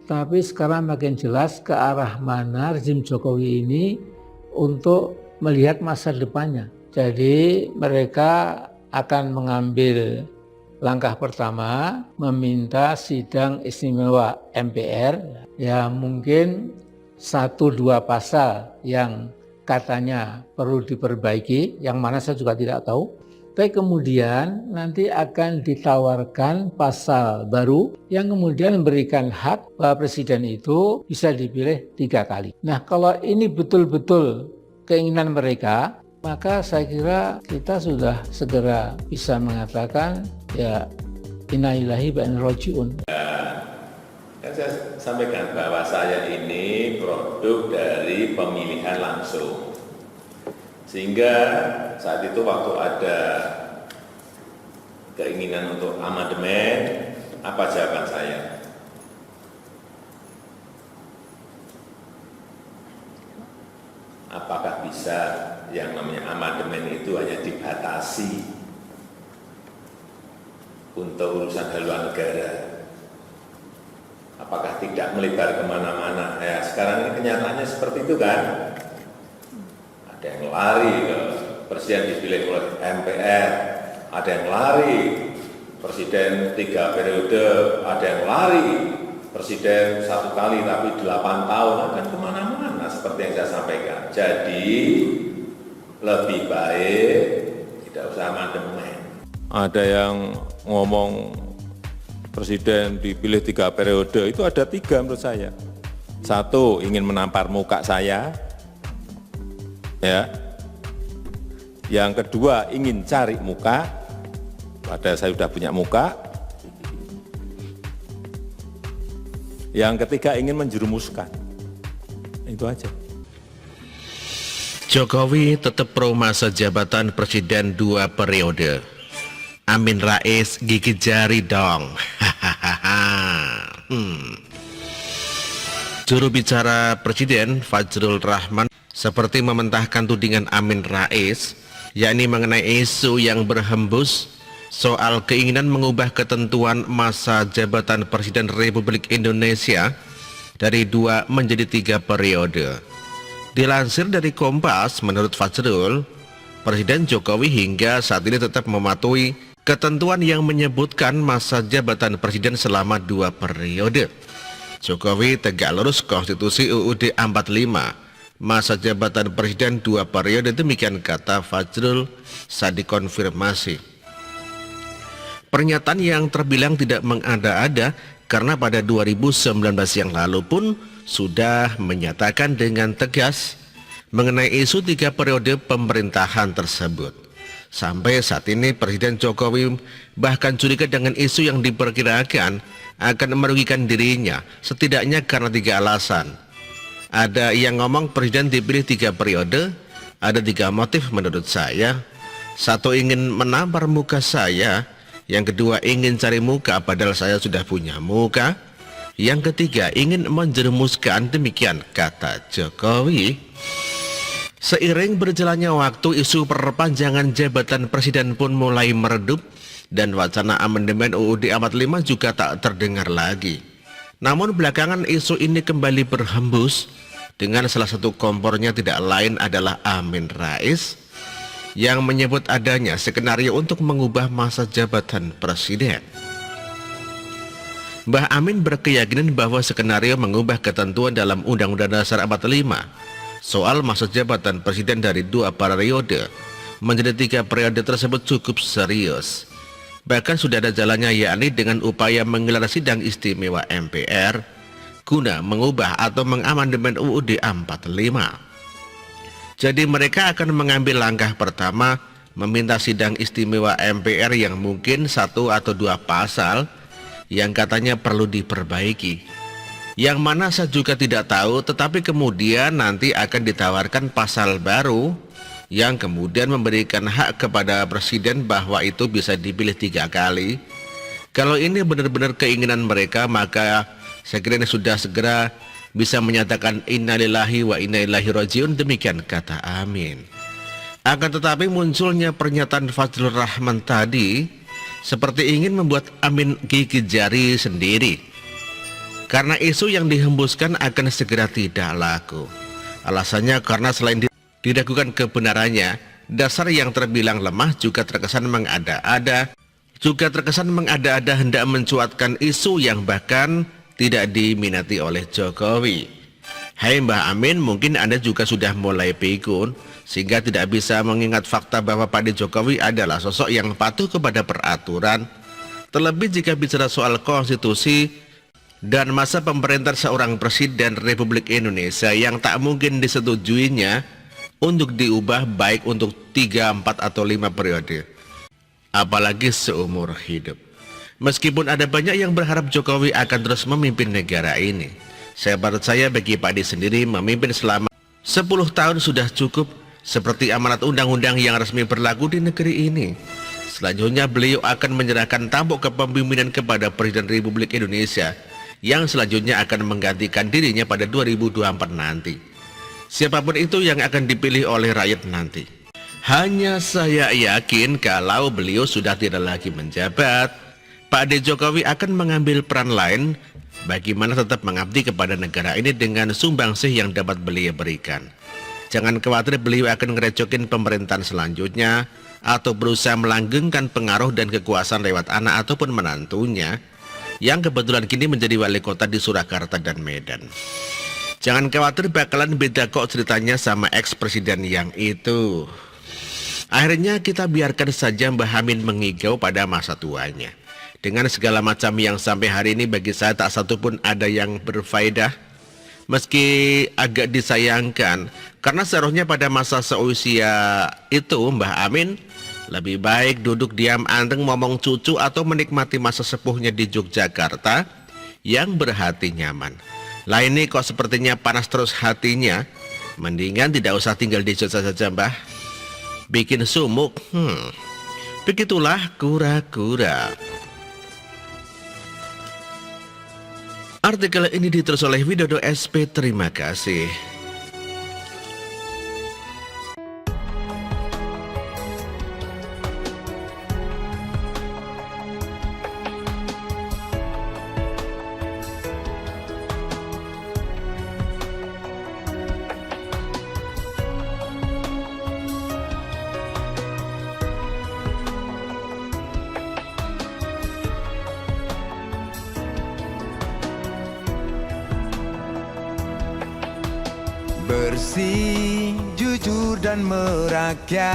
tapi sekarang makin jelas ke arah mana rezim Jokowi ini untuk melihat masa depannya. Jadi mereka akan mengambil langkah pertama, meminta sidang istimewa MPR, ya mungkin 1-2 pasal yang katanya perlu diperbaiki, yang mana saya juga tidak tahu. Tapi kemudian nanti akan ditawarkan pasal baru yang kemudian memberikan hak bahwa presiden itu bisa dipilih 3 kali. Nah, kalau ini betul-betul keinginan mereka, maka saya kira kita sudah segera bisa mengatakan ya inna lillahi wa inna ilaihi raji'un. Kan saya sampaikan bahwa saya ini produk dari pemilihan langsung. Sehingga saat itu waktu ada keinginan untuk amandemen, apa jawaban saya? Apakah bisa yang namanya amandemen itu hanya dibatasi untuk urusan haluan negara? Apakah tidak melebar kemana-mana? Ya, sekarang ini kenyataannya seperti itu kan? Ada yang lari ke presiden dipilih oleh MPR, ada yang lari presiden 3 periode, ada yang lari presiden 1 kali tapi 8 tahun, akan kemana-mana seperti yang saya sampaikan. Jadi lebih baik tidak usah amandemen. Ada yang ngomong presiden dipilih 3 periode, itu ada 3 menurut saya. 1, ingin menampar muka saya. Ya. Yang kedua, ingin cari muka, padahal saya sudah punya muka. Yang ketiga, ingin menjerumuskan. Itu aja. Jokowi tetap pro masa jabatan presiden 2 periode. Amin Rais gigit jari dong. Juru bicara Presiden Fajrul Rahman seperti mementahkan tudingan Amin Rais, yakni mengenai isu yang berhembus soal keinginan mengubah ketentuan masa jabatan Presiden Republik Indonesia dari 2 menjadi 3 periode. Dilansir dari Kompas, menurut Fajrul, Presiden Jokowi hingga saat ini tetap mematuhi ketentuan yang menyebutkan masa jabatan presiden selama 2 periode. Jokowi tegak lurus konstitusi UUD 45. Masa jabatan presiden 2 periode, demikian kata Fajrul saat dikonfirmasi. Pernyataan yang terbilang tidak mengada-ada karena pada 2019 yang lalu pun sudah menyatakan dengan tegas mengenai isu 3 periode pemerintahan tersebut. Sampai saat ini Presiden Jokowi bahkan curiga dengan isu yang diperkirakan akan merugikan dirinya, setidaknya karena 3 alasan. Ada yang ngomong presiden dipilih 3 periode, ada 3 motif menurut saya. 1, ingin menampar muka saya. Yang kedua, ingin cari muka padahal saya sudah punya muka. Yang ketiga, ingin menjerumuskan, demikian kata Jokowi. Seiring berjalannya waktu, isu perpanjangan jabatan presiden pun mulai meredup dan wacana amandemen UUD 45 juga tak terdengar lagi. Namun belakangan isu ini kembali berhembus dengan salah satu kompornya tidak lain adalah Amin Rais yang menyebut adanya skenario untuk mengubah masa jabatan presiden. Mbah Amin berkeyakinan bahwa skenario mengubah ketentuan dalam Undang-Undang Dasar 45 soal masa jabatan presiden dari 2 periode menjadi 3 periode tersebut cukup serius. Bahkan sudah ada jalannya, yakni dengan upaya menggelar sidang istimewa MPR guna mengubah atau mengamandemen UUD 45. Jadi mereka akan mengambil langkah pertama, meminta sidang istimewa MPR yang mungkin 1 atau 2 pasal yang katanya perlu diperbaiki. Yang mana saya juga tidak tahu, tetapi kemudian nanti akan ditawarkan pasal baru yang kemudian memberikan hak kepada presiden bahwa itu bisa dipilih 3 kali. Kalau ini benar-benar keinginan mereka, maka saya kira ini sudah segera bisa menyatakan innalillahi wa inna ilaihi rajiun, demikian kata Amin. Akan tetapi munculnya pernyataan Fajrul Rahman tadi seperti ingin membuat Amin gigit jari sendiri. karena isu yang dihembuskan akan segera tidak laku. Alasannya karena selain diragukan kebenarannya, dasar yang terbilang lemah juga terkesan mengada-ada, hendak mencuatkan isu yang bahkan tidak diminati oleh Jokowi. Hai Mbah Amin, mungkin Anda juga sudah mulai pikun sehingga tidak bisa mengingat fakta bahwa Pak Jokowi adalah sosok yang patuh kepada peraturan. Terlebih jika bicara soal konstitusi dan masa pemerintahan seorang presiden Republik Indonesia yang tak mungkin disetujuinya untuk diubah baik untuk 3, 4, atau 5 periode, apalagi seumur hidup. Meskipun ada banyak yang berharap Jokowi akan terus memimpin negara ini, saya percaya bagi Pak D sendiri memimpin selama 10 tahun sudah cukup, seperti amanat undang-undang yang resmi berlaku di negeri ini. Selanjutnya beliau akan menyerahkan tampuk kepemimpinan kepada Presiden Republik Indonesia yang selanjutnya akan menggantikan dirinya pada 2024 nanti. Siapapun itu yang akan dipilih oleh rakyat nanti. Hanya saya yakin kalau beliau sudah tidak lagi menjabat, Pak D. Jokowi akan mengambil peran lain bagaimana tetap mengabdi kepada negara ini dengan sumbangsih yang dapat beliau berikan. Jangan khawatir beliau akan ngerecokin pemerintahan selanjutnya atau berusaha melanggengkan pengaruh dan kekuasaan lewat anak ataupun menantunya yang kebetulan kini menjadi wali kota di Surakarta dan Medan. Jangan khawatir bakalan beda kok ceritanya sama ex-presiden yang itu. Akhirnya kita biarkan saja Mbah Amin mengigau pada masa tuanya. Dengan segala macam yang sampai hari ini bagi saya tak satu pun ada yang berfaedah. Meski agak disayangkan, karena seharusnya pada masa seusia itu Mbah Amin lebih baik duduk diam anteng ngomong cucu atau menikmati masa sepuhnya di Yogyakarta yang berhati nyaman. Lah ini kok sepertinya panas terus hatinya, mendingan tidak usah tinggal di Jogja saja Mbah. Bikin sumuk, begitulah kura-kura. Artikel ini ditulis oleh Widodo SP, terima kasih. Bersih, jujur dan merakyat,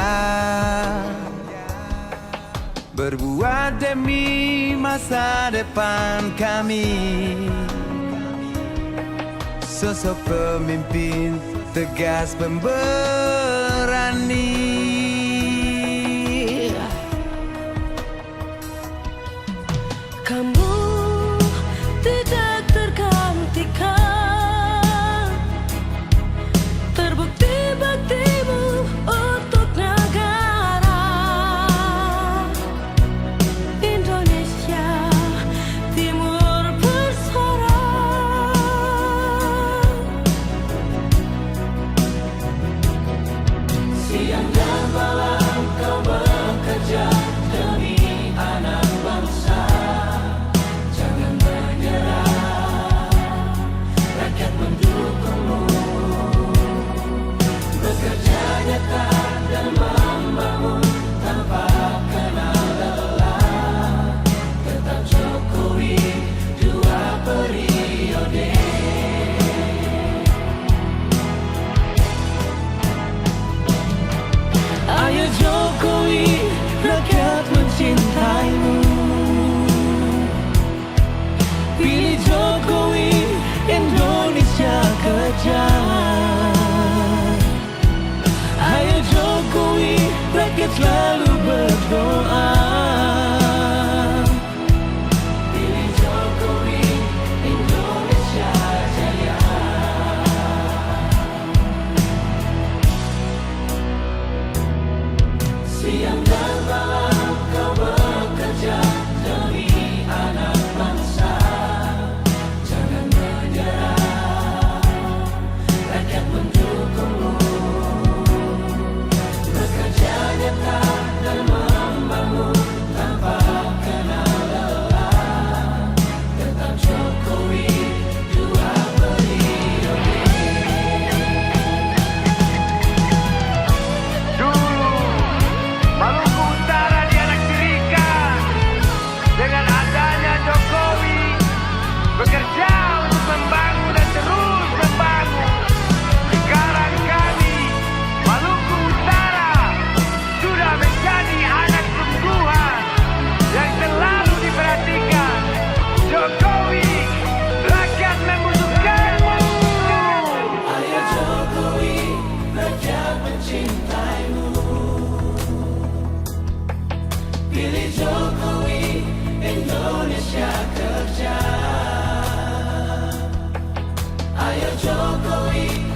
berbuat demi masa depan kami. Sosok pemimpin tegas pemberani, kamu tidak tergantikan. Baktimu untuk negara Indonesia Timur bersuara. Siang dan malam kau bekerja demi anak bangsa. Jangan menyerah, rakyat mendukungmu. Bekerja nyata dan membangun tanpa kenal lelah. Tetap Jokowi 2 periode. Ayo Jokowi, rakyat mencintaimu. Pilih Jokowi, Indonesia kejar. Ayo Jokowi, rakyat selalu berdoa. Pilih Jokowi, Indonesia jaya. Siang dan malam kau bekerja demi anak bangsa. Jangan menyerah, rakyat mendukungmu. Bekerja nyata Jokowi